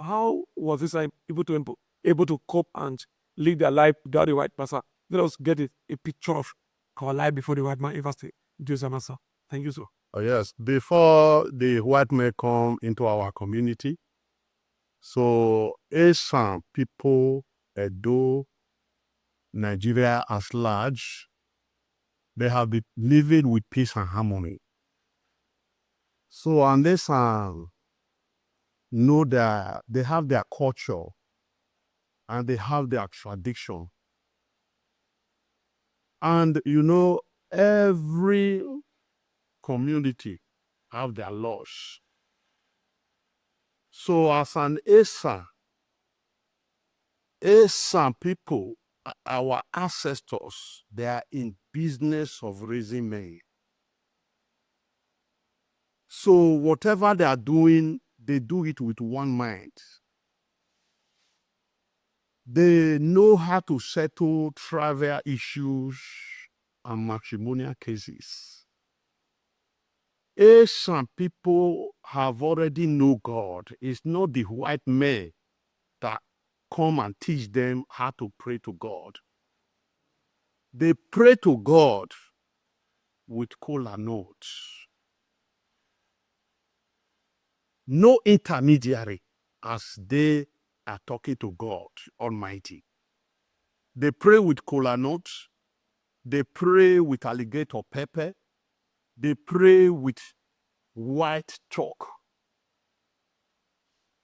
how was this able to cope and live their life without the white master? Let us get a picture of our life before the white man ever stay. Master. Thank you, sir. Oh, yes. Before the white men come into our community, so Asian people, Edo, Nigeria as large, they have been living with peace and harmony. So unless know that they have their culture and they have their tradition. And every community have their laws. So as an Asian people, our ancestors, they are in business of raising men. So whatever they are doing, they do it with one mind. They know how to settle trivial issues and matrimonial cases. Asian people have already know God. It's not the white men that come and teach them how to pray to God. They pray to God with kola notes. No intermediary as they are talking to God Almighty. They pray with kola notes. They pray with alligator pepper. They pray with white chalk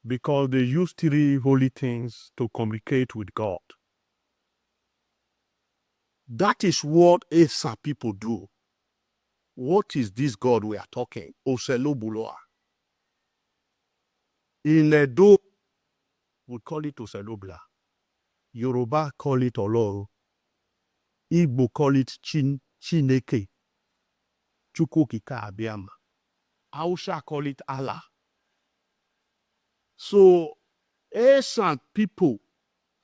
because they use 3 holy things to communicate with God. That is what Asa people do. What is this God we are talking? Oselo Buloa. In Edo, we call it Oselobla. Yoruba call it Olo. Igbo call it Chineke. Chukwukika Abiama. Hausa call it Allah. So, Asian people,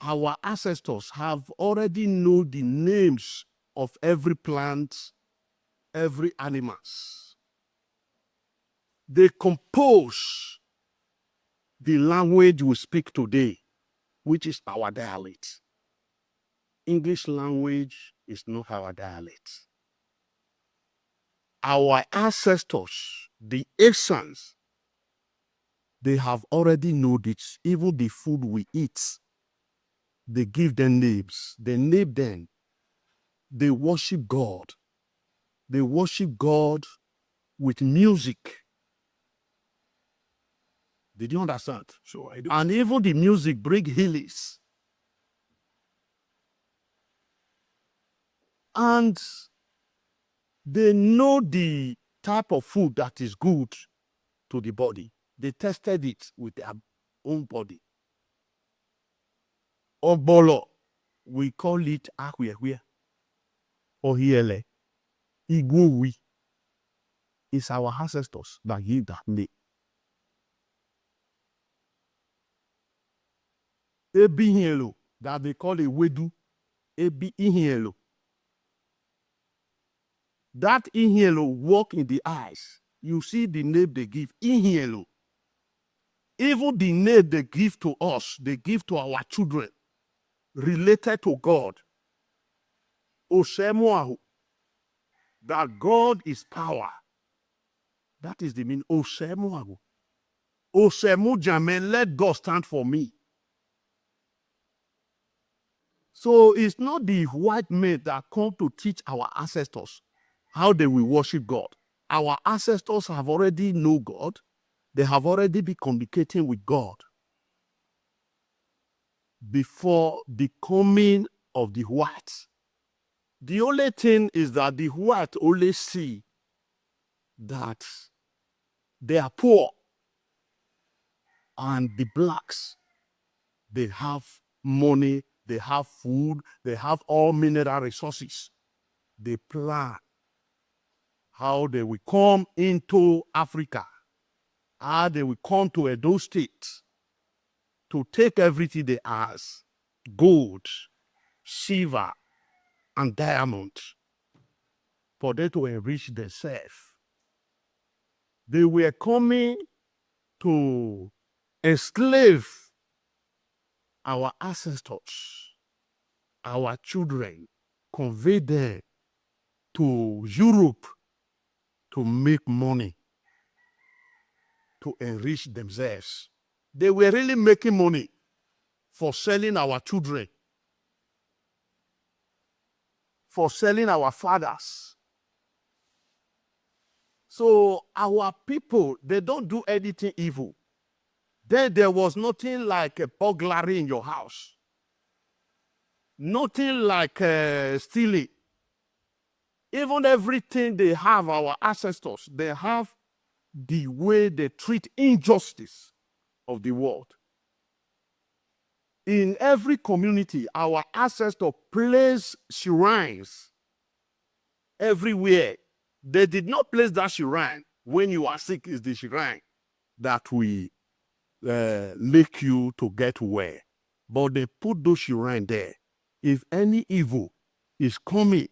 our ancestors have already known the names of every plant, every animals. They compose the language we speak today, which is our dialect. English language is not our dialect. Our ancestors, the Asians, they have already known it. Even the food we eat, they give them names. They name them. They worship God. They worship God with music. Did you understand? Sure, I do. And even the music bring healings. And they know the type of food that is good to the body. They tested it with their own body. Obolo, we call it ahwehwe. Ohiele, igwowi. It's our ancestors that give that name. Ebi hielo, that they call a wedu. Ebi ihielo. That ihielo walk in the eyes. You see the name they give, ihielo. Even the name they give to us, they give to our children, related to God. Osemuahu, that God is power. That is the meaning. Osemuahu. Osemu Jamen, let God stand for me. So it's not the white men that come to teach our ancestors how they will worship God. Our ancestors have already know God. They have already been communicating with God before the coming of the whites. The only thing is that the white only see that they are poor and the blacks, they have money, they have food, they have all mineral resources. They plan how they will come into Africa, how they will come to Edo State to take everything they ask, gold, silver, and diamond, for them to enrich themselves. They were coming to enslave our ancestors, our children, convey them to Europe to make money, to enrich themselves. They were really making money for selling our children, for selling our fathers. So our people, they don't do anything evil. Then there was nothing like a burglary in your house. Nothing like stealing. Even everything they have, our ancestors, they have the way they treat injustice of the world. In every community, our ancestors place shrines everywhere. They did not place that shrine when you are sick is the shrine that will make you to get well. But they put those shrine there. If any evil is coming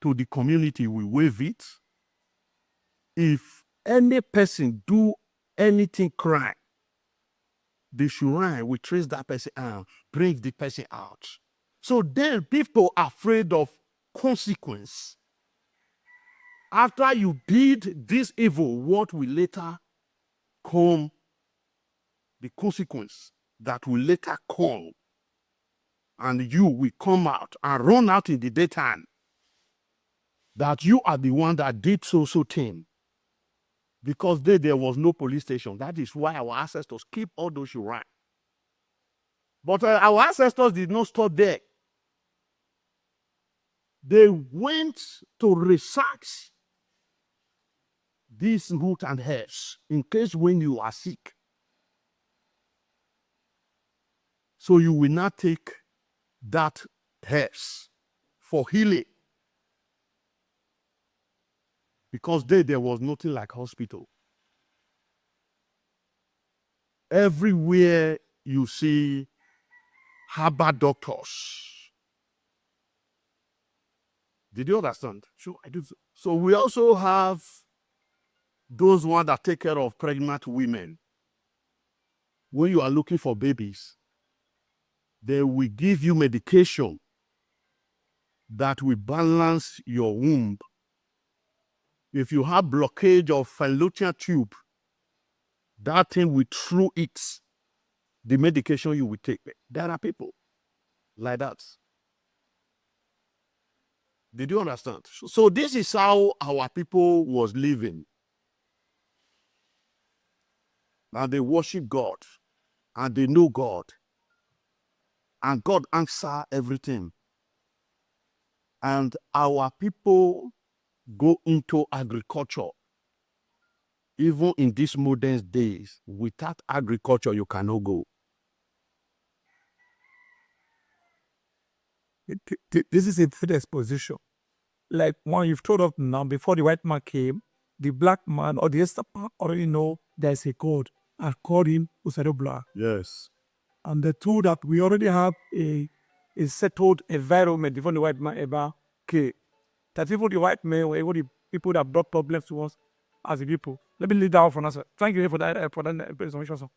to the community, we wave it. If any person do anything crime, the shrine will trace that person out, bring the person out. So then people are afraid of consequence. After you did this evil, what will later come? The consequence that will later come. And you will come out and run out in the daytime that you are the one that did so thing. Because there was no police station. That is why our ancestors keep all those shrines. But our ancestors did not stop there. They went to research these root and herbs in case when you are sick. So you will not take that herbs for healing. Because there was nothing like hospital. Everywhere you see herbal doctors. Did you understand? So I do. So we also have those ones that take care of pregnant women. When you are looking for babies, they will give you medication that will balance your womb. If you have blockage of fallopian tube, that thing will through it, the medication you will take. There are people like that. Did you understand? So this is how our people was living. And they worship God. And they know God. And God answers everything. And our people go into agriculture. Even in these modern days, without agriculture, you cannot go. This is a fit exposition. Like one you've told us now, before the white man came, the black man or the Estapa already know there's a God and called him Usadobla. Yes. And they're told that we already have a settled environment before the white man ever came. That even the white men were even the people that brought problems to us as a people. Let me leave that out for now, sir. Thank you for that information, sir.